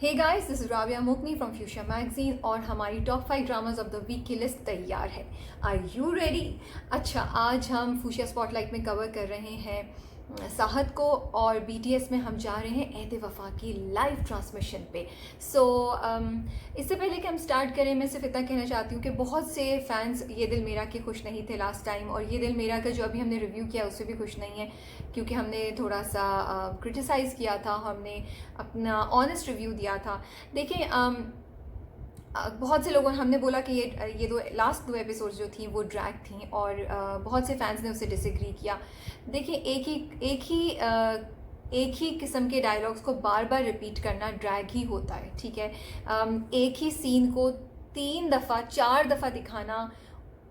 Hey guys, this is Rabia मुकनी from Fuchsia magazine और हमारी top 5 dramas of the week की लिस्ट तैयार है। Are you ready? अच्छा, आज हम फ्यूशिया स्पॉटलाइट में कवर कर रहे हैं साहत को और बीटीएस में हम जा रहे हैं एहद वफा की लाइव ट्रांसमिशन पे। सो इससे पहले कि हम स्टार्ट करें, मैं सिर्फ इतना कहना चाहती हूँ कि बहुत से फैंस ये दिल मेरा के खुश नहीं थे लास्ट टाइम, और ये दिल मेरा का जो अभी हमने रिव्यू किया उससे भी खुश नहीं है, क्योंकि हमने थोड़ा सा क्रिटिसाइज़ किया था, हमने अपना ऑनेस्ट रिव्यू दिया था। देखें, बहुत से लोगों ने हमने बोला कि ये लास्ट दो एपिसोड्स जो थी वो ड्रैग थी, और बहुत से फैंस ने उससे डिसएग्री किया। देखिए, एक ही किस्म के डायलॉग्स को बार बार रिपीट करना ड्रैग ही होता है, ठीक है। एक ही सीन को 3 दफ़ा 4 दफ़ा दिखाना,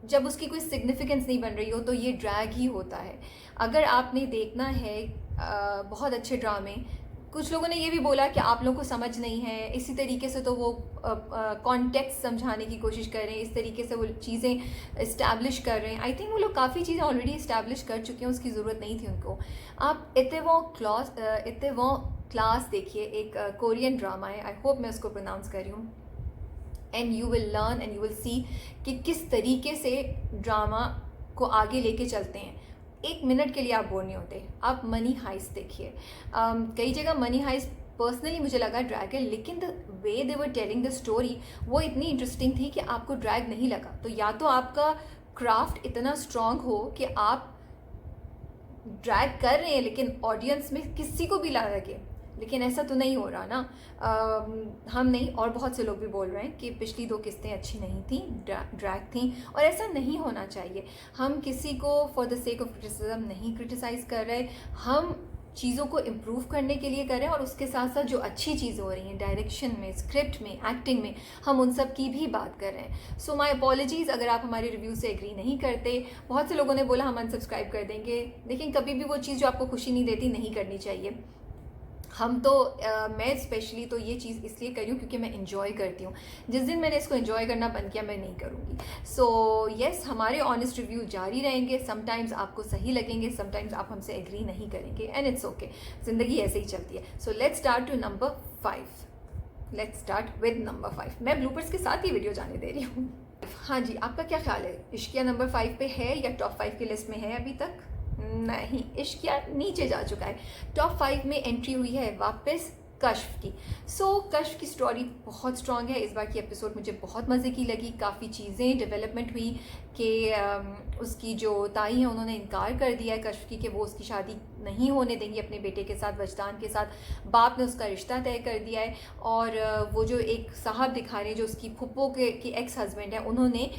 जब उसकी कोई सिग्निफिकेंस नहीं बन रही हो, तो ये ड्रैग ही होता है। अगर आपने देखना है बहुत अच्छे ड्रामे, कुछ लोगों ने ये भी बोला कि आप लोगों को समझ नहीं है, इसी तरीके से तो वो कॉन्टेक्स्ट समझाने की कोशिश कर रहे हैं, इस तरीके से वो चीज़ें इस्टेब्लिश कर रहे हैं। आई थिंक वो लोग काफ़ी चीज़ें ऑलरेडी इस्टेब्लिश कर चुके हैं, उसकी ज़रूरत नहीं थी उनको। आप इतवो क्लास देखिए, एक कोरियन ड्रामा है, आई होप मैं उसको प्रोनाउंस कर रही हूँ, and you will learn and you will see कि किस तरीके से ड्रामा को आगे लेके चलते हैं। एक मिनट के लिए आप बोर नहीं होते। आप मनी हाइस्ट देखिए, कई जगह मनी हाइस्ट पर्सनली मुझे लगा ड्रैग है, लेकिन the way they were telling the story वो इतनी इंटरेस्टिंग थी कि आपको ड्रैग नहीं लगा। तो या तो आपका क्राफ्ट इतना स्ट्रांग हो कि आप ड्रैग कर रहे हैं लेकिन ऑडियंस में किसी को भी लगे, लेकिन ऐसा तो नहीं हो रहा ना। हम नहीं, और बहुत से लोग भी बोल रहे हैं कि पिछली 2 किस्तें अच्छी नहीं थी, ड्रैग थी, और ऐसा नहीं होना चाहिए। हम किसी को for the sake of criticism नहीं क्रिटिसाइज़ कर रहे, हम चीज़ों को इम्प्रूव करने के लिए कर रहे हैं, और उसके साथ साथ जो अच्छी चीज़ें हो रही हैं डायरेक्शन में, स्क्रिप्ट में, एक्टिंग में, हम उन सब की भी बात कर रहे हैं। सो माई अपॉलॉजीज़ अगर आप हमारे रिव्यू से एग्री नहीं करते। बहुत से लोगों ने बोला हम अनसब्सक्राइब कर देंगे, लेकिन कभी भी वो चीज़ जो आपको खुशी नहीं देती नहीं करनी चाहिए। हम तो मैं स्पेशली तो ये चीज़ इसलिए करी हूँ क्योंकि मैं इन्जॉय करती हूँ। जिस दिन मैंने इसको इन्जॉय करना बंद किया, मैं नहीं करूँगी। सो येस, हमारे ऑनेस्ट रिव्यू जारी रहेंगे। समटाइम्स आपको सही लगेंगे, समटाइम्स आप हमसे एग्री नहीं करेंगे, एंड इट्स ओके, ज़िंदगी ऐसे ही चलती है। So let's start to number 5। Let's start with number 5। मैं ब्लूपर्स के साथ ही वीडियो जाने दे रही हूँ। हाँ जी, आपका क्या ख्याल है, इश्किया नंबर 5 पे है या टॉप 5 की लिस्ट में है अभी तक? नहीं, इश्किया नीचे जा चुका है। टॉप 5 में एंट्री हुई है वापस कश्फ की। कश्फ की स्टोरी बहुत स्ट्रॉन्ग है। इस बार की एपिसोड मुझे बहुत मज़े की लगी। काफ़ी चीज़ें डेवलपमेंट हुई कि उसकी जो ताई है उन्होंने इनकार कर दिया है कश्फ की कि वो उसकी शादी नहीं होने देंगी अपने बेटे के साथ, वजदान के साथ। बाप ने उसका रिश्ता तय कर दिया है, और वो जो एक साहब दिखा रहे हैं जो उसकी फुप्पो के एक्स हस्बैंड है, उन्होंने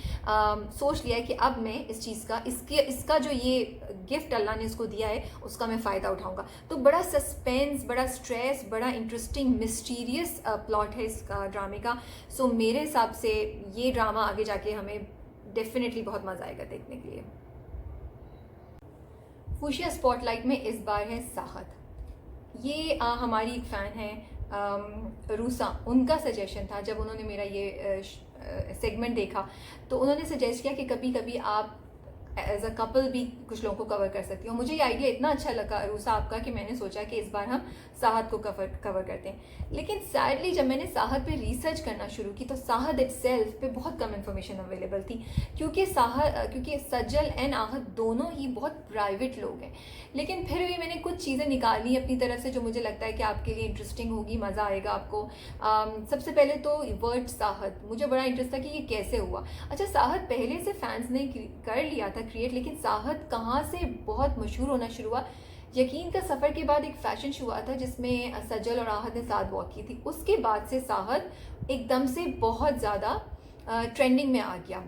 सोच लिया है कि अब मैं इस चीज़ का इसका जो ये गिफ्ट अल्लाह ने उसको दिया है उसका मैं फ़ायदा उठाऊंगा। तो बड़ा सस्पेंस, बड़ा स्ट्रेस, बड़ा इंटरेस्टिंग मिस्टीरियस प्लॉट है इस ड्रामे का। सो मेरे हिसाब से ये ड्रामा आगे जाके हमें डेफिनेटली बहुत मज़ा आएगा देखने के लिए। फूशिया स्पॉटलाइट में इस बार है साहत। ये हमारी एक फ़ैन है रूसा, उनका सजेशन था जब उन्होंने मेरा ये सेगमेंट देखा, तो उन्होंने सजेस्ट किया कि कभी कभी आप एज अ कपल भी कुछ लोगों को कवर कर सकती हो। मुझे ये आइडिया इतना अच्छा लगा रूसा आपका कि मैंने सोचा कि इस बार हम साहत को कवर करते हैं। लेकिन सैडली जब मैंने साहत पे रिसर्च करना शुरू की तो साहत इटसेल्फ पे बहुत कम इन्फॉर्मेशन अवेलेबल थी, क्योंकि सज्जल एंड आहत दोनों ही बहुत प्राइवेट लोग हैं। लेकिन फिर भी मैंने कुछ चीज़ें निकाली अपनी तरफ से जो मुझे लगता है कि आपके लिए इंटरेस्टिंग होगी, मज़ा आएगा आपको। सबसे पहले तो वर्ड साहत, मुझे बड़ा इंटरेस्ट था कि ये कैसे हुआ। अच्छा, साहत पहले से फैंस ने कर लिया था क्रिएट, लेकिन साहत कहाँ से बहुत मशहूर होना शुरू हुआ। यकीन का सफ़र के बाद एक फ़ैशन शो हुआ था जिसमें सज्जल और आहत ने साथ वॉक की थी। उसके बाद से साहत एकदम से बहुत ज़्यादा ट्रेंडिंग में आ गया,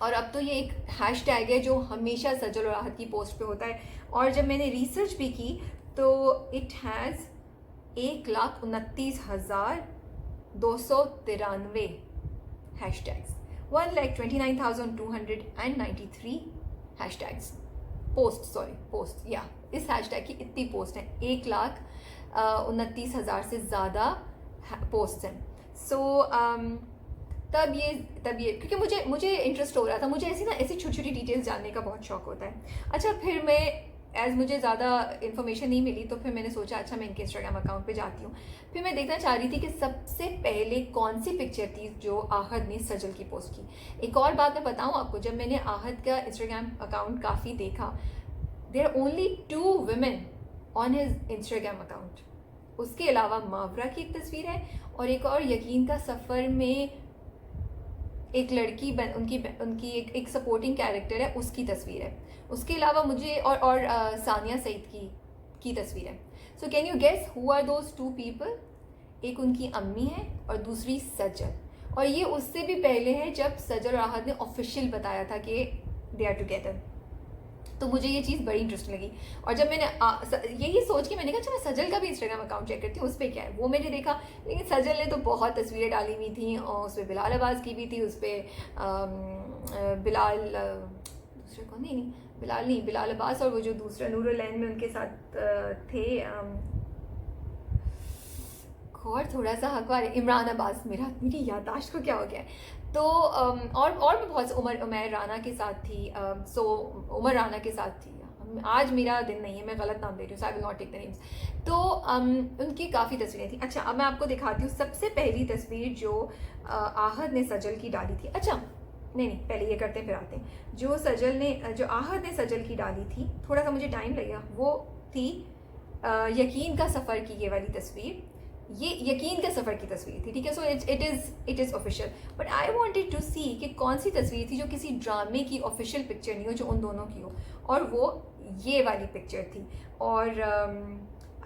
और अब तो ये एक हैशटैग है जो हमेशा सज्जल और आहत की पोस्ट पे होता है। और जब मैंने रिसर्च भी की तो it has 1,29,293 hashtags, 1,29,293 hashtags post या इस हैशटैग की इतनी पोस्ट हैं, 1,29,000 से ज़्यादा पोस्ट हैं। तब ये क्योंकि मुझे इंटरेस्ट हो रहा था, मुझे ऐसी छोटी छोटी डिटेल्स जानने का बहुत शौक होता है। अच्छा, फिर मैं एज़ मुझे ज़्यादा इन्फॉर्मेशन नहीं मिली तो फिर मैंने सोचा अच्छा मैं इनके इंस्टाग्राम अकाउंट पे जाती हूँ। फिर मैं देखना चाह रही थी कि सबसे पहले कौन सी पिक्चर थी जो आहद ने सजल की पोस्ट की। एक और बात मैं बताऊँ आपको, जब मैंने आहद का इंस्टाग्राम अकाउंट काफ़ी देखा, there are only 2 women on his Instagram account. उसके अलावा मावरा की एक तस्वीर है और एक और यकीन का सफ़र में एक लड़की उनकी एक सपोर्टिंग कैरेक्टर है, उसकी तस्वीर है। उसके अलावा मुझे और सानिया सईद की तस्वीर है। So can you guess who are those 2 people? एक उनकी अम्मी है और दूसरी सजल। और ये उससे भी पहले है जब सजल और आहद ने ऑफिशियल बताया था कि दे आर टुगेदर। तो मुझे ये चीज़ बड़ी इंटरेस्टिंग लगी। और जब मैंने यही सोच के मैंने कहा अच्छा मैं सजल का भी इंस्टाग्राम अकाउंट चेक करती हूँ उस पर क्या है, वो मैंने देखा। लेकिन सजल ने तो बहुत तस्वीरें डाली हुई थी और उस पर बिलाल अब्बास की भी थी, उस पर बिलाल दूसरे कौन, नहीं बिलाल नहीं, बिलाल अब्बास और वो जो दूसरा नूरुलैन में उनके साथ थे और थोड़ा सा हकवार इमरान अब्बास। मेरी याददाश्त को क्या हो गया है। तो और भी बहुत उमर राना के साथ थी। सो उमर राना के साथ थी। आज मेरा दिन नहीं है, मैं गलत नाम दे रही हूँ, so I will not take the names. तो उनकी काफ़ी तस्वीरें थी। अच्छा अब मैं आपको दिखाती हूँ सबसे पहली तस्वीर जो आहद ने सजल की डाली थी। अच्छा नहीं पहले ये करते हैं फिर आते हैं। जो आहद ने सजल की डाली थी, थोड़ा सा मुझे टाइम लगेगा, वो थी यकीन का सफ़र की ये वाली तस्वीर। ये यकीन का सफ़र की तस्वीर थी, ठीक है। So it is official, but I wanted to see कि कौन सी तस्वीर थी जो किसी ड्रामे की ऑफिशियल पिक्चर नहीं हो, जो उन दोनों की हो, और वो ये वाली पिक्चर थी। और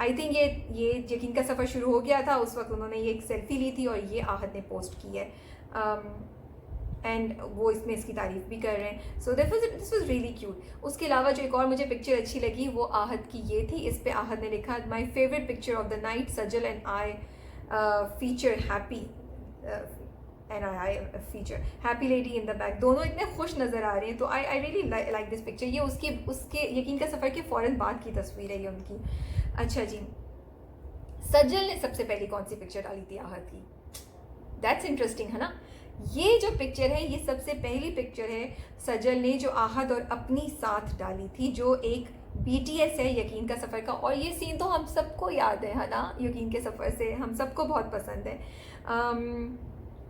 आई थिंक ये यकीन का सफ़र शुरू हो गया था उस वक्त, उन्होंने ये एक सेल्फी ली थी और ये आहद ने पोस्ट की है। एंड वो इसमें इसकी तारीफ़ भी कर रहे हैं। So this was really cute. उसके अलावा जो एक और मुझे पिक्चर अच्छी लगी वो आहद की ये थी। इस पे आहद ने लिखा my favourite picture of the night, Sajal and I feature happy and I feature happy lady in the back. दोनों इतने खुश नज़र आ रहे हैं। तो I really like this picture. ये उसके यकीन का सफ़र के फ़ौरन बाद की तस्वीर है ये उनकी। अच्छा जी, सजल ने सबसे पहले कौन सी पिक्चर डाली थी आहद की? दैट्स इंटरेस्टिंग है ना। ये जो पिक्चर है ये सबसे पहली पिक्चर है सजल ने जो आहद और अपनी साथ डाली थी, जो एक BTS है यकीन का सफ़र का। और ये सीन तो हम सबको याद है ना, यकीन के सफ़र से हम सबको बहुत पसंद है।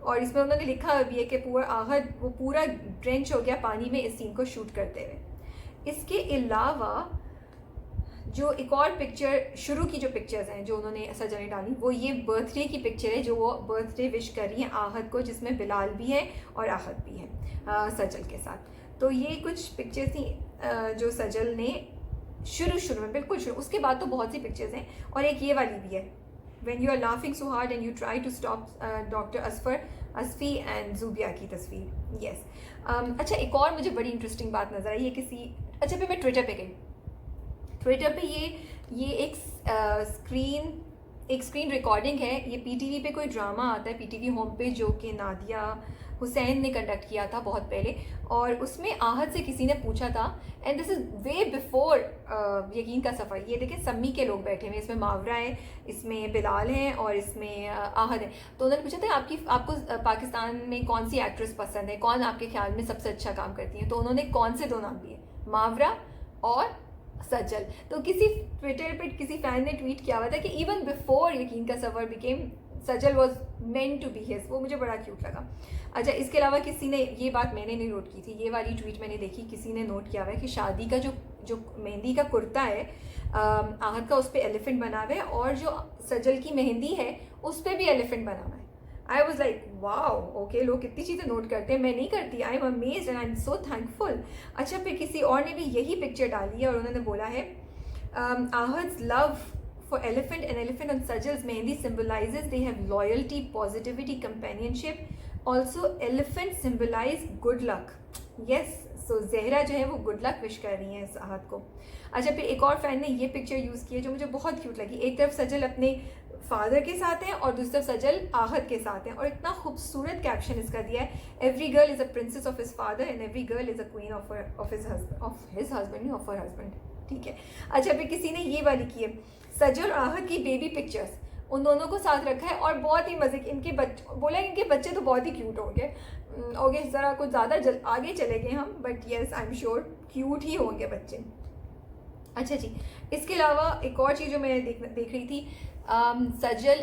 और इसमें उन्होंने लिखा भी है कि वो पूरा ड्रेंच हो गया पानी में इस सीन को शूट करते हुए। इसके अलावा जो एक और पिक्चर, शुरू की जो पिक्चर्स हैं जो उन्होंने सजल ने डाली, वो ये बर्थडे की पिक्चर है जो वो बर्थडे विश कर रही हैं आहद को, जिसमें बिलाल भी है और आहद भी है सजल के साथ। तो ये कुछ पिक्चर्स थी जो सजल ने शुरू में, बिल्कुल शुरू। उसके बाद तो बहुत सी पिक्चर्स हैं और एक ये वाली भी है, when you are laughing so hard and you try to stop, doctor Asfi and Zubia की तस्वीर। येस। अच्छा एक और मुझे बड़ी इंटरेस्टिंग बात नज़र आई, अच्छा फिर मैं ट्विटर पे गई। ट्विटर पे ये एक स्क्रीन रिकॉर्डिंग है। ये PTV पे कोई ड्रामा आता है, PTV होम पे, जो कि नादिया हुसैन ने कंडक्ट किया था बहुत पहले। और उसमें आहद से किसी ने पूछा था, and this is way before Yakeen ka सफ़र। ये देखें सम्मी के लोग बैठे हुए, इसमें मावरा है, इसमें बिलाल हैं और इसमें आहद है। तो उन्होंने पूछा था आपको पाकिस्तान में कौन सी एक्ट्रेस पसंद है, कौन आपके ख्याल में सबसे अच्छा काम करती है? तो उन्होंने कौन से 2 नाम दिए, मावरा और सजल। तो किसी ट्विटर पे किसी फैन ने ट्वीट किया हुआ था कि even before Yakeen ka Safar became, Sajal was meant to be his. वो मुझे बड़ा क्यूट लगा। अच्छा इसके अलावा किसी ने, ये बात मैंने नहीं नोट की थी, ये वाली ट्वीट मैंने देखी, किसी ने नोट किया हुआ है कि शादी का जो मेहंदी का कुर्ता है आहद का, उस पर एलिफेंट बना हुआ है, और जो सजल की मेहंदी है उस पर भी एलिफेंट बना हुआ है। I was like wow, okay, लोग कितनी चीज़ें नोट करते हैं, मैं नहीं करती। I am amazed and I am so thankful. अच्छा फिर किसी और ने भी यही पिक्चर डाली है और उन्होंने बोला है Ahad's love for elephant and elephant on Sajal's mehndi symbolises they have loyalty, positivity, companionship. Also elephant symbolise good luck. Yes, so Zahra जो है वो गुड लक विश कर रही हैं इस आहद को। अच्छा फिर एक और फैन ने ये पिक्चर यूज़ की है जो मुझे बहुत क्यूट लगी। एक तरफ सजल अपने फादर के साथ हैं और दूसरी तरफ सजल आहद के साथ हैं, और इतना खूबसूरत कैप्शन इसका दिया है, every girl is a princess of his father and every girl is a queen of his husband, नहीं ऑफ हर हस्बैंड, ठीक है। अच्छा फिर किसी ने ये वाली की है, सजल और आहद की बेबी पिक्चर्स, उन दोनों को साथ रखा है और बहुत ही मज़े की बोला इनके बच्चे तो बहुत ही क्यूट होंगे। ओके ज़रा कुछ ज़्यादा आगे चले गए हम, but yes I am sure cute ही होंगे बच्चे। अच्छा जी, इसके अलावा एक और चीज़ जो मैं देख रही थी, सजल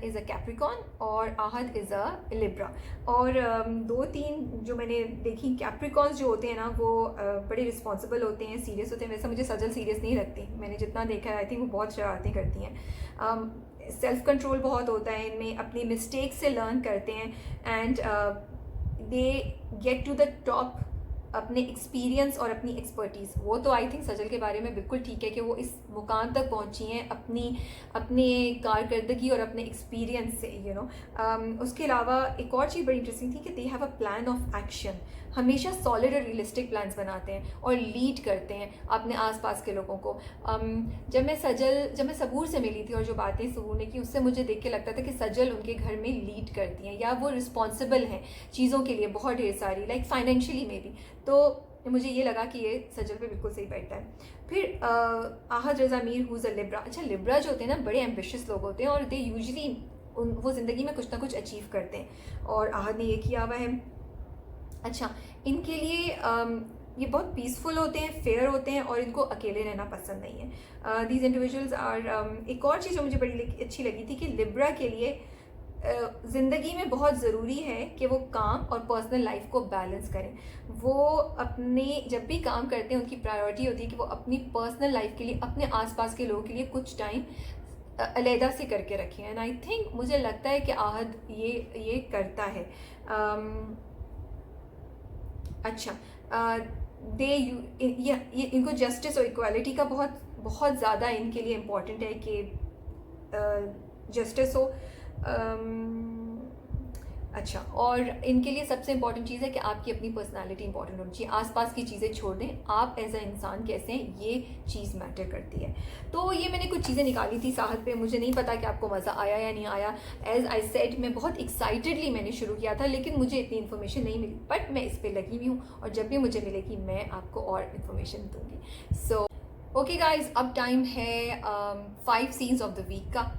इज़ अ कैप्रिकॉन और आहद इज़ अ लिब्रा। और दो तीन जो मैंने देखी, कैप्रिकॉन्स जो होते हैं ना वो बड़े रिस्पॉन्सिबल होते हैं, सीरियस होते हैं। वैसे मुझे सजल सीरियस नहीं लगती, मैंने जितना देखा है आई थिंक वो बहुत शरारतें करती हैं। सेल्फ कंट्रोल बहुत होता है इनमें, अपनी मिस्टेक से लर्न करते हैं and they get to the top अपने एक्सपीरियंस और अपनी एक्सपर्टीज़। वो तो आई थिंक सजल के बारे में बिल्कुल ठीक है कि वो इस मुकाम तक पहुंची हैं अपनी कारकर्दगी और अपने एक्सपीरियंस से, उसके अलावा एक और चीज़ बड़ी इंटरेस्टिंग थी कि they have a plan of action. हमेशा सॉलिड और रियलिस्टिक प्लान्स बनाते हैं और लीड करते हैं अपने आसपास के लोगों को। जब मैं सबूर से मिली थी और जो बातें सबूर ने की, उससे मुझे देख के लगता था कि सजल उनके घर में लीड करती हैं या वो रिस्पॉन्सिबल हैं चीज़ों के लिए बहुत ढेर सारी, लाइक फाइनेंशियली में भी। तो मुझे ये लगा कि ये सजल पे बिल्कुल सही बैठता है। फिर आहद रज़ा मीर हुज़ अ लिब्रा। अच्छा, लिब्रा जो होते हैं ना बड़े एम्बिशियस लोग होते हैं और दे यूजली वो ज़िंदगी में कुछ ना कुछ अचीव करते हैं और आहद ने ये किया हुआ है। अच्छा, इनके लिए ये बहुत पीसफुल होते हैं, फेयर होते हैं और इनको अकेले रहना पसंद नहीं है। दीज इंडिविजुअल्स आर एक और चीज़ जो मुझे बड़ी अच्छी लगी थी कि लिब्रा के लिए ज़िंदगी में बहुत ज़रूरी है कि वो काम और पर्सनल लाइफ को बैलेंस करें। वो अपने जब भी काम करते हैं उनकी प्रायोरिटी होती है कि वो अपनी पर्सनल लाइफ के लिए, अपने आसपास के लोगों के लिए कुछ टाइम अलहदा से करके रखें। एंड आई थिंक मुझे लगता है कि आहद ये करता है। अच्छा, इनको जस्टिस और इक्वालिटी का बहुत बहुत ज़्यादा इनके लिए इम्पॉर्टेंट है कि जस्टिस हो। अच्छा, और इनके लिए सबसे इंपॉर्टेंट चीज़ है कि आपकी अपनी पर्सनालिटी इंपॉर्टेंट होनी चाहिए। आसपास की चीज़ें छोड़ दें, आप एज अ इंसान कैसे हैं ये चीज़ मैटर करती है। तो ये मैंने कुछ चीज़ें निकाली थी साहत पे। मुझे नहीं पता कि आपको मज़ा आया या नहीं आया। एज आई सेड, मैं बहुत एक्साइटेडली मैंने शुरू किया था, लेकिन मुझे इतनी इन्फॉर्मेशन नहीं मिली, बट मैं इस पर लगी हुई हूँ और जब भी मुझे मिलेगी मैं आपको और इन्फॉर्मेशन दूँगी। सो ओके गाइज, अब टाइम है 5 सीन्स ऑफ द वीक का।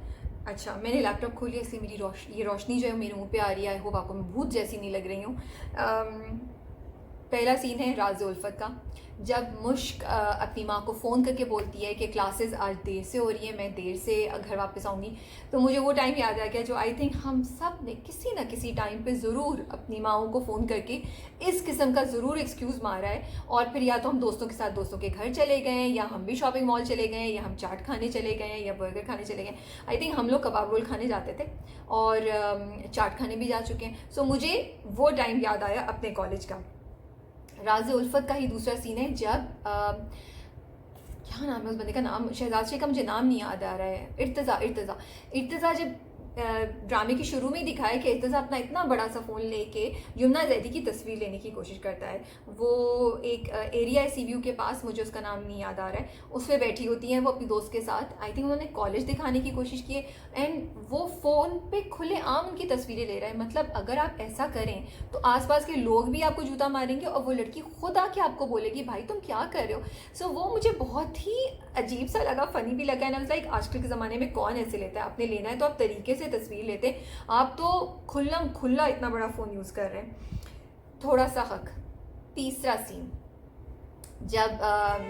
अच्छा, मैंने लैपटॉप खोली इसलिए मेरी ये रोशनी जो है मेरे मुंह पे आ रही है। आई होप आपको मैं भूत जैसी नहीं लग रही हूँ। पहला सीन है राज़ उल्फत का। जब मुश्क अपनी माँ को फ़ोन करके बोलती है कि क्लासेस आज देर से हो रही है, मैं देर से घर वापस आऊँगी, तो मुझे वो टाइम याद आ गया जो आई थिंक हम सब ने किसी न किसी टाइम पे ज़रूर अपनी माँओं को फ़ोन करके इस किस्म का ज़रूर एक्सक्यूज़ मारा है। और फिर या तो हम दोस्तों के साथ दोस्तों के घर चले गए, या हम भी शॉपिंग मॉल चले गए, या हम चाट खाने चले गए, या बर्गर खाने चले गए। आई थिंक हम लोग कबाब रोल खाने जाते थे और चाट खाने भी जा चुके हैं। सो मुझे वो टाइम याद आया अपने कॉलेज का। राज़ उल्फत का ही दूसरा सीन है जब क्या नाम है उस बंदे का, नाम शहजाद शेख का मुझे नाम नहीं याद आ रहा है। इर्तज़ा जब ड्रामे की शुरू में ही दिखाया कि इर्तज़ा अपना इतना बड़ा सा फ़ोन लेके यमुना जैदी की तस्वीर लेने की कोशिश करता है। वो एक एरिया है सी व्यू के पास, मुझे उसका नाम नहीं याद आ रहा है, उस पर बैठी होती हैं वो अपनी दोस्त के साथ। आई थिंक उन्होंने कॉलेज दिखाने की कोशिश की है एंड वो फ़ोन पे खुले आम उनकी तस्वीरें ले रहा है। मतलब अगर आप ऐसा करें तो आसपास के लोग भी आपको जूता मारेंगे और वो लड़की खुद आके आपको बोलेगी भाई तुम क्या कर रहे हो। सो वो मुझे बहुत ही अजीब सा लगा, फ़नी भी लगा। एंड लाइक आजकल के ज़माने में कौन ऐसे लेता है, आपने लेना है तो आप तरीके से तस्वीर लेते, आप तो खुला इतना बड़ा फ़ोन यूज़ कर रहे हैं। थोड़ा सा हक। तीसरा सीन जब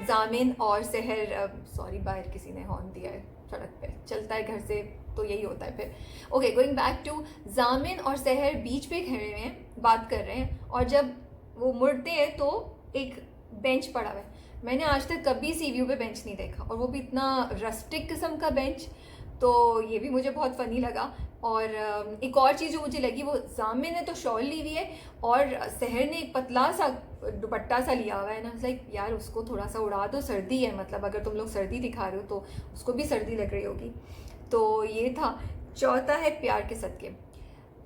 जामिन और सहर, सॉरी बाहर किसी ने हॉर्न दिया है, सड़क पे चलता है घर से तो यही होता है फिर। ओके, गोइंग बैक टू, जामिन और सहर बीच पे खड़े हुए हैं, बात कर रहे हैं और जब वो मुड़ते हैं तो एक बेंच पड़ा हुआ है। मैंने आज तक कभी सी व्यू पे बेंच नहीं देखा और वो भी इतना रस्टिक किस्म का बेंच, तो ये भी मुझे बहुत फ़नी लगा। और एक और चीज़ जो मुझे लगी, वो जामिन ने तो शॉल ली हुई है और सहर ने एक पतला सा दुपट्टा सा लिया हुआ है ना। लाइक यार उसको थोड़ा सा उड़ा दो, सर्दी है, मतलब अगर तुम लोग सर्दी दिखा रहे हो तो उसको भी सर्दी लग रही होगी। तो ये था। चौथा है प्यार के सदके।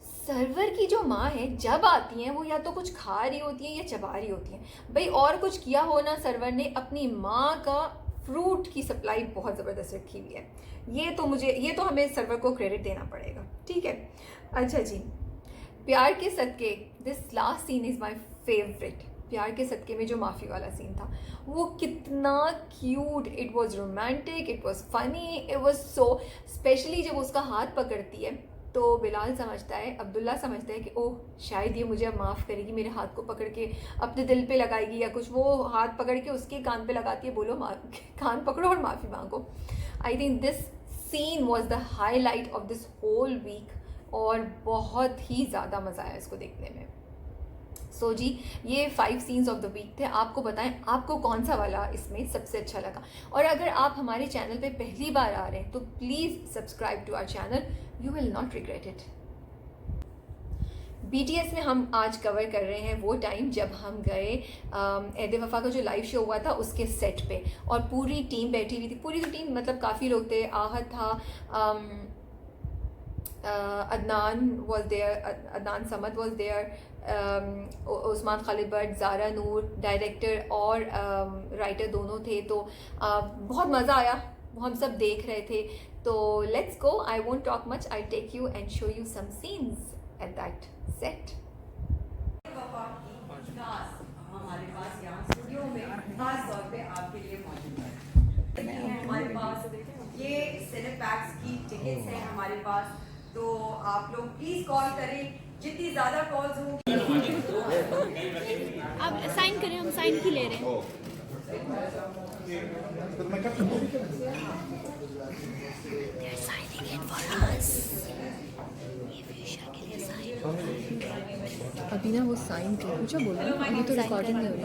सर्वर की जो माँ है जब आती हैं वो या तो कुछ खा रही होती है या चबा रही होती हैं। भाई और कुछ किया हो ना, सर्वर ने अपनी माँ का फ्रूट की सप्लाई बहुत ज़बरदस्त रखी हुई है। ये तो हमें सर्वर को क्रेडिट देना पड़ेगा, ठीक है। अच्छा जी, Pyar Ke Sadqay, this last scene is my favourite. Pyar Ke सदके में जो माफ़ी वाला सीन था वो कितना cute, it was romantic, it was funny, it was so, specially जब उसका हाथ पकड़ती है तो बिलाल समझता है, अब्दुल्ला समझता है कि ओह शायद ये मुझे अब माफ़ करेगी, मेरे हाथ को पकड़ के अपने दिल पे लगाएगी या कुछ। वो हाथ पकड़ के उसके कान पे लगाती है, बोलो कान पकड़ो और माफ़ी मांगो। I think this scene was the highlight of this whole week और बहुत ही ज़्यादा मज़ा आया इसको देखने में। सो जी, ये 5 सीन्स ऑफ द वीक थे। आपको बताएं आपको कौन सा वाला इसमें सबसे अच्छा लगा। और अगर आप हमारे चैनल पे पहली बार आ रहे हैं तो please subscribe to our channel, you will not regret it. BTS में हम आज कवर कर रहे हैं वो टाइम जब हम गए ऐद वफ़ा का जो लाइव शो हुआ था उसके सेट पे, और पूरी टीम बैठी हुई थी। पूरी टीम मतलब काफ़ी लोग थे। आहत था, Adnan was there, Adnan Samad was there, Usman Khalid Butt, Zara Noor director और राइटर दोनों थे। तो बहुत मज़ा आया, वो हम सब देख रहे थे। तो let's go, I won't talk much, I take you and show you some scenes at that set. हमारे पास यहाँ स्टूडियो में खास तौर पे आपके लिए मौजूद है। हमारे पास ये सिनेपैक्स की टिकट्स हैं हमारे पास, तो आप लोग प्लीज कॉल करें, जितनी ज्यादा कॉल्स होंगी। आप साइन करें, हम साइन की ले रहे हैं। अभी ना वो साइन किया, पूछा बोलो, अभी तो रिकॉर्डिंग नहीं हो रही।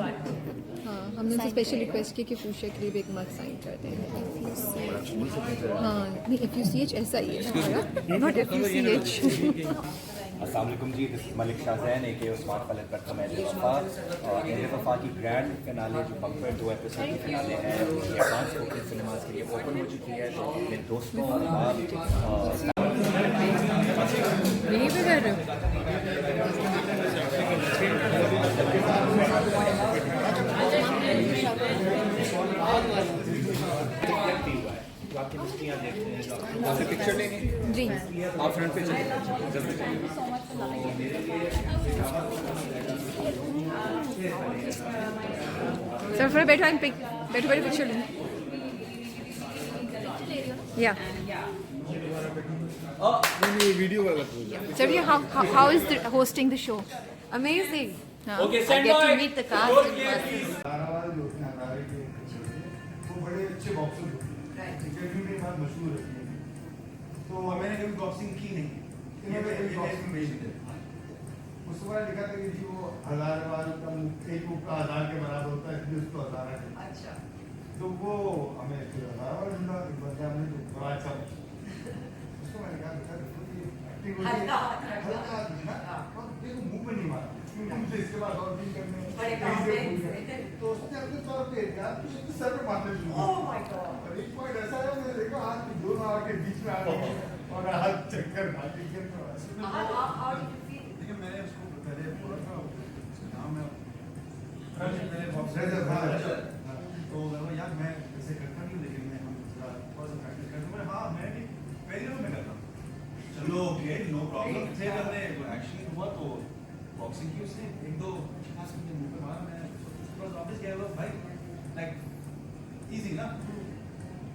हाँ, हमने उनसे स्पेशल रिक्वेस्ट की कि पूछा के लिए भी एक मत साइन कर दें। हाँ नहीं, FUCH ऐसा ही है हमारा, नॉट FUCH। अस्सलाम वालेकुम जी, दिस इज़ मलिक शाहजैन ए के उस्मान खालिद भट्ट का ऐद वफ़ा। ऐद वफ़ा की ग्रैंड फिनाले जो बम्पर 2 एपिसोड की फिनाले है, ये एडवांस बुकिंग सिनेमास के लिए ओपन हो चुकी है। तो अपने दोस्तों और यहीं पे कर रहे हो? पिक्चर लेंगे जी, आप फ्रंट पे चलिए, जल्दी चलिए। सर फिर बैठो एंड बैठो बैठो पिक्चर लेंगे। या वीडियो वाला सर, ये how is the hosting the show? Amazing. Okay, I stand get by. to meet the cast. Roll clear, please. वो बड़े अच्छे बॉक्सर होते हैं, इंटरव्यू में बहुत मशहूर होती है। तो मैंने कभी बॉक्सिंग की नहीं, इन्होंने कभी बॉक्सिंग भेज दिया। उसके बाद लिखा था कि जी वो 1000 वाल का एक मुख का 1000 के बराबर होता है, इसलिए उसको 1000 है। अच्छा, तो वो हमें 1000 वाला ढूंढा, एक बंदा हमने जो बड़ा अच्छा उसको मैंने कहा बेटा देखो ये एक्टिंग हो रही है, हल्का दिखना और देखो मुंह पे नहीं मारा, क्योंकि मुझे इसके बाद और भी करने बड़े कॉन्फिडेंस। तो उसने अपने तौर पे यार तो सर पे मारने शुरू ओह माय गॉड। और एक पॉइंट ऐसा है, मैंने देखा हाथ के दोनों आके बीच में आ गए और हाथ चक्कर भागी गिर हाउ डू यू फील? देखिए मैंने उसको पहले पूरा नाम है मैंने बॉक्सर तो मैं यार मैं ऐसे करता नहीं, लेकिन मैं हम थोड़ा सा प्रैक्टिस करता हूं। हां मैं भी पहले रोज में करता हूं। चलो ओके नो प्रॉब्लम। फिर हमने एक्शन हुआ तो बॉक्सिंग की उसने एक दो खास मुझे मुंह पे मारा, मैं उसके बाद वापस गया वो भाई लाइक इजी ना।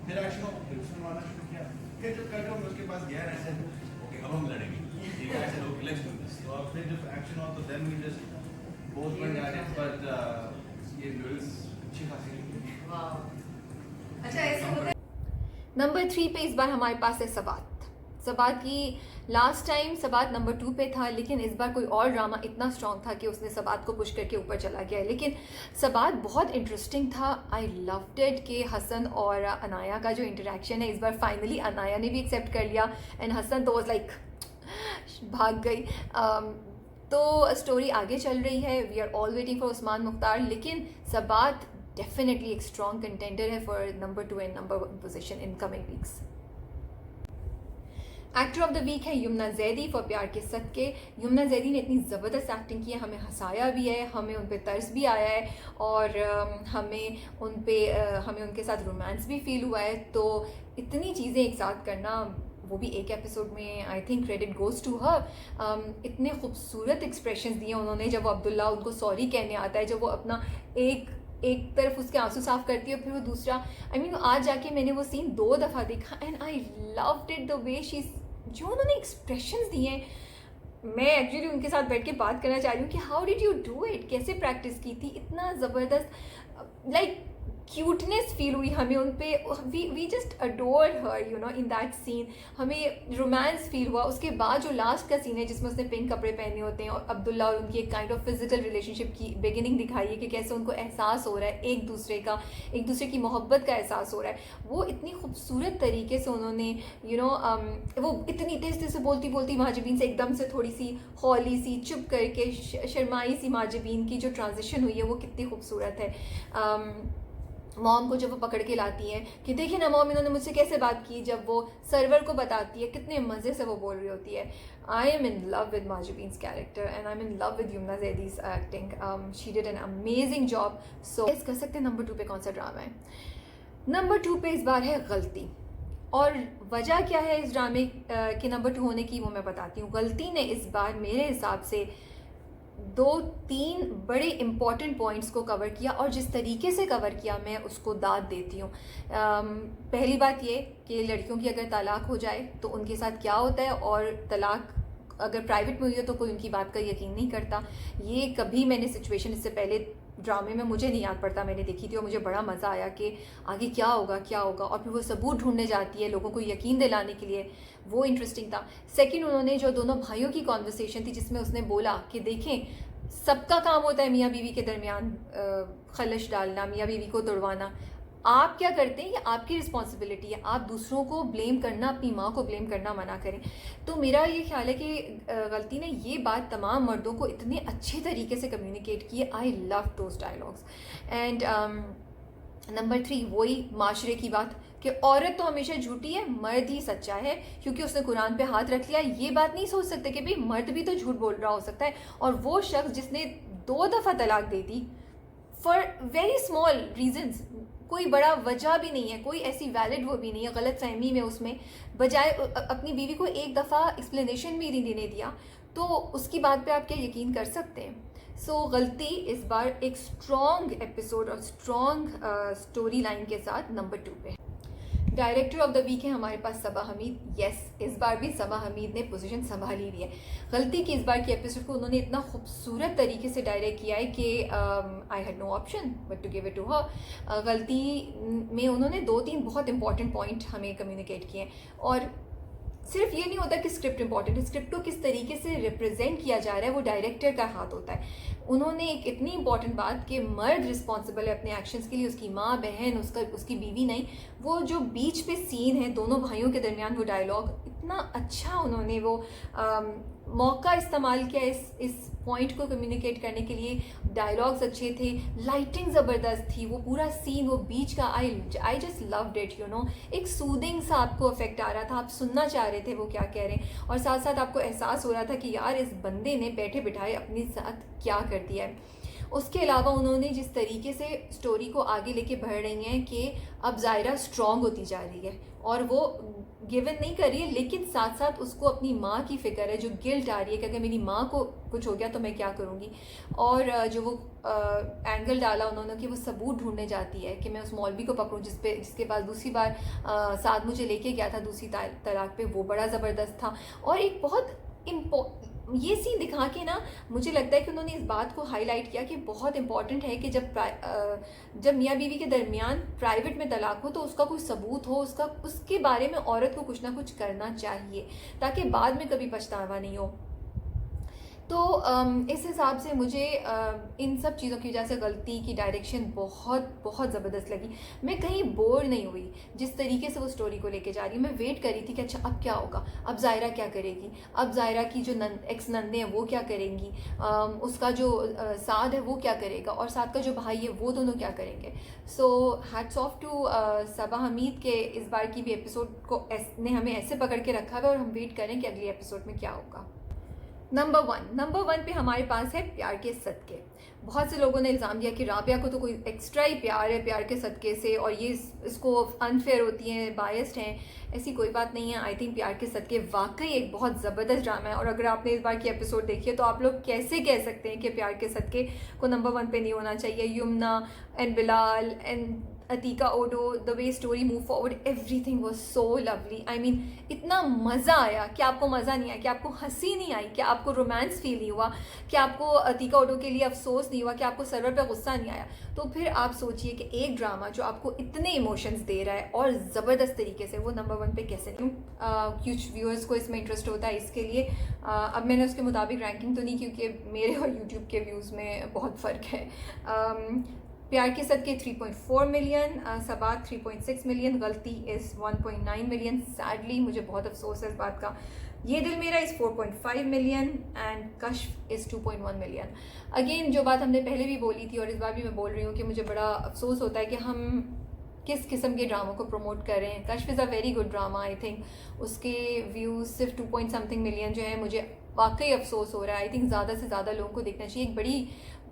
फिर एक्शन हो, फिर उसने मारना शुरू किया, फिर जब करके मैं उसके पास गया ऐसे ओके अब हम लड़ेंगे, ठीक है ऐसे ओके लेट्स डू दिस। तो अब फिर जब एक्शन हुआ तो then we just both one at it, but ये ड्यूल्स अच्छी खासी वाओ, अच्छा ऐसे होता है। नंबर 3 पे इस बार हमारे पास है सबात। सबात की लास्ट टाइम सबात नंबर 2 पे था, लेकिन इस बार कोई और ड्रामा इतना स्ट्रॉन्ग था कि उसने सबात को पुश करके ऊपर चला गया। लेकिन सबात बहुत इंटरेस्टिंग था। आई लव्ड इट कि हसन और अनाया का जो इंटरेक्शन है, इस बार फाइनली अनाया ने भी एक्सेप्ट कर लिया एंड हसन तो वाज लाइक भाग गई। तो स्टोरी आगे चल रही है, we are all waiting for Usman Mukhtar, लेकिन सबात डेफिनेटली एक स्ट्रॉन्ग कंटेंडर है for number 2 and number 1 position in coming weeks. Actor of the week है यमुना जैदी फॉर प्यार के सदके। यमुना जैदी ने इतनी ज़बरदस्त एक्टिंग की है, हमें हंसाया भी है, हमें उन पे तर्स भी आया है और हमें उनके साथ रोमांस भी फील हुआ है। तो इतनी चीज़ें एक साथ करना, वो भी एक एपिसोड में, I think credit goes to her. इतने खूबसूरत एक्सप्रेशन दिए उन्होंने, जब वो अब्दुल्ला उनको सॉरी कहने आता है, जब वो अपना एक तरफ उसके आंसू साफ करती है, फिर वो दूसरा, आई मीन आज जाके मैंने वो सीन 2 दफ़ा देखा and I loved it the way she जो उन्होंने एक्सप्रेशंस दिए हैं, मैं एक्चुअली उनके साथ बैठ के बात करना चाह रही हूँ कि how did you do it, कैसे प्रैक्टिस की थी, इतना ज़बरदस्त लाइक क्यूटनेस फील हुई हमें उन पे, we just adore her you know in that scene, हमें रोमांस फील हुआ। उसके बाद जो लास्ट का सीन है जिसमें उसने पिंक कपड़े पहने होते हैं और अब्दुल्ला और उनकी एक काइंड ऑफ फिजिकल रिलेशनशिप की बिगिनिंग दिखाई है कि कैसे उनको एहसास हो रहा है एक दूसरे का, एक दूसरे की मोहब्बत का एहसास हो रहा है, वो इतनी खूबसूरत तरीके से उन्होंने वो इतनी तेज़ तेज़ से बोलती बोलती माजिबीन से एकदम से थोड़ी सी हौली सी चुप करके शर्माई सी माजिबीन की जो ट्रांजिशन हुई है वो कितनी खूबसूरत है। मॉम को जब वो पकड़ के लाती हैं कि देखिए ना मॉम, इन्होंने मुझसे कैसे बात की, जब वो सर्वर को बताती है कितने मज़े से वो बोल रही होती है। I am in love with Mahjabeen's character and I am in love with Yumna Zaidi's acting, she did an amazing job. So guess कर सकते हैं नंबर 2 पे कौन सा ड्रामा है। नंबर 2 पे इस बार है गलती, और वजह क्या है इस ड्रामे के नंबर 2 होने की वो मैं बताती हूँ। गलती ने इस बार मेरे हिसाब से 2-3 बड़े इम्पॉर्टेंट पॉइंट्स को कवर किया, और जिस तरीके से कवर किया मैं उसको दाद देती हूँ। पहली बात ये कि लड़कियों की अगर तलाक हो जाए तो उनके साथ क्या होता है, और तलाक अगर प्राइवेट में हुई हो तो कोई उनकी बात का यकीन नहीं करता। ये कभी मैंने सिचुएशन इससे पहले ड्रामे में मुझे नहीं याद पड़ता मैंने देखी थी, और मुझे बड़ा मज़ा आया कि आगे क्या होगा क्या होगा, और फिर वो सबूत ढूंढने जाती है लोगों को यकीन दिलाने के लिए, वो इंटरेस्टिंग था। सेकंड, उन्होंने जो दोनों भाइयों की कॉन्वर्सेशन थी जिसमें उसने बोला कि देखें सबका काम होता है मियाँ बीवी के दरमियान खलश डालना, मियाँ बीवी को तोड़वाना, आप क्या करते हैं ये आपकी रिस्पॉन्सिबिलिटी है, आप दूसरों को ब्लेम करना, अपनी माँ को ब्लेम करना मना करें। तो मेरा ये ख्याल है कि गलती ने ये बात तमाम मर्दों को इतने अच्छे तरीके से कम्युनिकेट की है। I love those dialogues. And number 3 वही माशरे की बात कि औरत तो हमेशा झूठी है, मर्द ही सच्चा है, क्योंकि उसने कुरान पे हाथ रख लिया। ये बात नहीं सोच सकते कि भाई मर्द भी तो झूठ बोल रहा हो सकता है, और वो शख्स जिसने 2 दफ़ा तलाक दे दी फॉर वेरी स्मॉल रीजंस, कोई बड़ा वजह भी नहीं है, कोई ऐसी वैलिड वो भी नहीं है, गलत फहमी में उसमें बजाय अपनी बीवी को 1 दफ़ा एक्सप्लेनेशन भी नहीं देने दिया, तो उसकी बात पे आप क्या यकीन कर सकते हैं। सो गलती इस बार एक स्ट्रॉन्ग एपिसोड और स्ट्रॉन्ग स्टोरी लाइन के साथ नंबर 2 पे है। डायरेक्टर ऑफ द वीक है हमारे पास सबा हमीद। यस, इस बार भी सबा हमीद ने पोजीशन संभाली हुई है। गलती की इस बार की एपिसोड को उन्होंने इतना खूबसूरत तरीके से डायरेक्ट किया है कि I had no option but to give it to her. गलती में उन्होंने 2-3 बहुत इंपॉर्टेंट पॉइंट हमें कम्युनिकेट किए, और सिर्फ ये नहीं होता कि स्क्रिप्ट इंपॉर्टेंट है, स्क्रिप्ट को किस तरीके से रिप्रेजेंट किया जा रहा है वो डायरेक्टर का हाथ होता है। उन्होंने एक इतनी इंपॉर्टेंट बात कि मर्द रिस्पॉन्सिबल है अपने एक्शंस के लिए, उसकी माँ बहन उसकी बीवी नहीं। वो जो बीच पे सीन है दोनों भाइयों के दरमियान, वो डायलॉग इतना अच्छा उन्होंने वो मौका इस्तेमाल किया इस पॉइंट को कम्युनिकेट करने के लिए। डायलॉग्स अच्छे थे, लाइटिंग ज़बरदस्त थी, वो पूरा सीन वो बीच का I just loved it you know. एक सूदिंग सा आपको इफेक्ट आ रहा था, आप सुनना चाह रहे थे वो क्या कह रहे हैं, और साथ साथ आपको एहसास हो रहा था कि यार इस बंदे ने बैठे बिठाए अपने साथ क्या कर दिया है। उसके अलावा उन्होंने जिस तरीके से स्टोरी को आगे लेके बढ़ रही हैं कि अब ज़ायरा स्ट्रॉन्ग होती जा रही है और वो गिवन नहीं कर रही है, लेकिन साथ साथ उसको अपनी माँ की फ़िक्र है, जो गिल्ट आ रही है कि अगर मेरी माँ को कुछ हो गया तो मैं क्या करूँगी। और जो वो एंगल डाला उन्होंने कि वो सबूत ढूंढने जाती है कि मैं उस मौलवी को पकड़ूँ जिसके पास दूसरी बार साथ मुझे लेके गया था दूसरी तलाक पे, वो बड़ा ज़बरदस्त था। और एक बहुत ये सीन दिखा के ना मुझे लगता है कि उन्होंने इस बात को हाईलाइट किया कि बहुत इंपॉर्टेंट है कि जब मियाँ बीवी के दरमियान प्राइवेट में तलाक हो तो उसका कोई सबूत हो, उसके बारे में औरत को कुछ ना कुछ करना चाहिए ताकि बाद में कभी पछतावा नहीं हो। तो इस हिसाब से मुझे इन सब चीज़ों की वजह से गलती की डायरेक्शन बहुत ज़बरदस्त लगी। मैं कहीं बोर नहीं हुई जिस तरीके से वो स्टोरी को लेके जा रही है। मैं वेट कर रही थी कि अच्छा अब क्या होगा, अब ज़ायरा क्या करेगी, अब ज़ायरा की जो एक्स नंदे हैं वो क्या करेंगी, उसका जो साद है वो क्या करेगा, और साद का जो भाई है वो दोनों क्या करेंगे। सो हैट्स ऑफ टू सबा हमीद के इस बार की भी एपिसोड को ने हमें ऐसे पकड़ के रखा है और हम वेट करें कि अगली एपिसोड में क्या होगा। नंबर वन पे हमारे पास है प्यार के सदके। बहुत से लोगों ने इल्ज़ाम दिया कि राबिया को तो कोई एक्स्ट्रा ही प्यार है प्यार के सदके से, और ये इसको अनफेयर होती हैं, बायस्ड हैं। ऐसी कोई बात नहीं है। आई थिंक प्यार के सदके वाकई एक बहुत ज़बरदस्त ड्रामा है, और अगर आपने इस बार की एपिसोड देखी है तो आप लोग कैसे कह सकते हैं कि प्यार के सदके को नंबर 1 पे नहीं होना चाहिए। Yumna and Bilal and Atiqa Odho, the way story move forward, everything was so lovely. I mean इतना मज़ा आया कि आपको मज़ा नहीं आया, कि आपको हंसी नहीं आई, कि आपको रोमांस फील नहीं हुआ, कि आपको अतीका ओडो के लिए अफसोस नहीं हुआ, कि आपको सरवर पे गुस्सा नहीं आया। तो फिर आप सोचिए कि एक ड्रामा जो आपको इतने इमोशंस दे रहा है और ज़बरदस्त तरीके से, वो नंबर 1 पे कैसे नहीं। कुछ व्यूअर्स को इसमें इंटरेस्ट होता है, इसके लिए अब मैंने उसके मुताबिक रैंकिंग तो नहीं, क्योंकि मेरे और यूट्यूब के व्यूज़ में बहुत फ़र्क है। प्यार के सदके 3.4 मिलियन, सबात 3.6 मिलियन, गलती इज़ 1.9 मिलियन। सैडली मुझे बहुत अफसोस है इस बात का। Yeh Dil Mera is 4.5 million and Kashf is 2.1 million. Again जो बात हमने पहले भी बोली थी और इस बार भी मैं बोल रही हूँ कि मुझे बड़ा अफसोस होता है कि हम किस किस्म के ड्रामों को प्रमोट कर रहे हैं। Kashf is a very good drama, I think उसके व्यूज़ सिर्फ 2 पॉइंट समथिंग मिलियन जो है, मुझे वाकई अफसोस हो रहा है। आई थिंक ज़्यादा से ज़्यादा लोगों को देखना चाहिए। एक बड़ी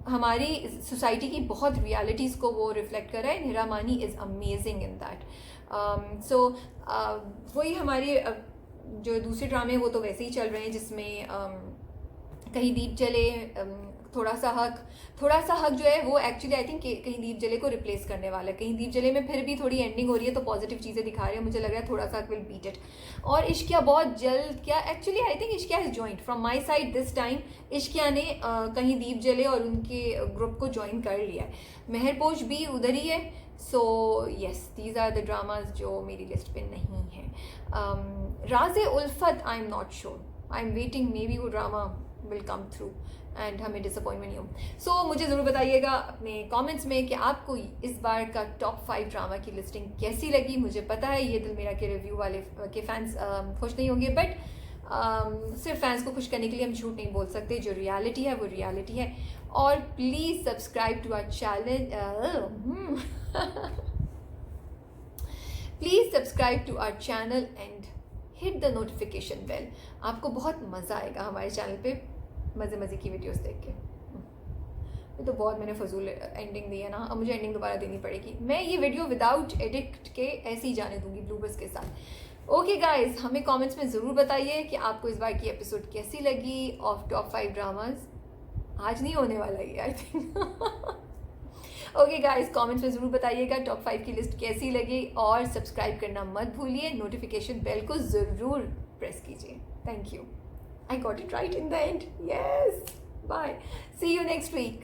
हमारी सोसाइटी की बहुत रियलिटीज़ को वो रिफ्लेक्ट कर रहा है। निरा मानी इज़ अमेजिंग इन दैट। सो वही हमारी जो दूसरे ड्रामे वो तो वैसे ही चल रहे हैं, जिसमें कहीं दीप जले, थोड़ा सा हक जो है वो एक्चुअली आई थिंक कहीं दीप जले को रिप्लेस करने वाला है। कहीं दीप जले में फिर भी थोड़ी एंडिंग हो रही है तो पॉजिटिव चीज़ें दिखा रहे हैं, मुझे लग रहा है थोड़ा सा विल बीट इट। और इश्किया बहुत जल्द, क्या actually I think Ishqiya has joint from my side this time. Ishqiya ने कहीं दीप जले और उनके ग्रुप को ज्वाइन कर लिया है। मेहरपोश भी उधर ही है। So yes, these are the dramas जो मेरी लिस्ट पे नहीं है। Raaz-e Ulfat I am not sure, I am waiting, maybe वो drama will come through and हमें डिसअपॉइंटमेंट नहीं हो। सो मुझे ज़रूर बताइएगा अपने कमेंट्स में कि आपको इस बार का टॉप 5 ड्रामा की लिस्टिंग कैसी लगी। मुझे पता है ये दिल मेरा के रिव्यू वाले के फैंस खुश नहीं होंगे, बट सिर्फ फैंस को खुश करने के लिए हम झूठ नहीं बोल सकते। जो रियलिटी है वो रियलिटी है। और please subscribe to our channel, please subscribe to our channel and hit the notification bell. आपको बहुत मज़ा आएगा हमारे चैनल पे मज़े की वीडियोस देख के। ये तो बहुत मैंने फजूल एंडिंग दी है ना, अब मुझे एंडिंग दोबारा देनी पड़ेगी। मैं ये वीडियो विदाउट एडिट के ऐसे ही जाने दूंगी ब्लूबर्स के साथ। ओके गाइज, हमें कमेंट्स में ज़रूर बताइए कि आपको इस बार की एपिसोड कैसी लगी ऑफ टॉप 5 ड्रामाज। आज नहीं होने वाला ये I think. Okay guys, comments में ज़रूर बताइएगा टॉप 5 की लिस्ट कैसी लगी, और सब्सक्राइब करना मत भूलिए। नोटिफिकेशन बेल को ज़रूर प्रेस कीजिए। Thank you, I got it right in the end. Yes. Bye. See you next week.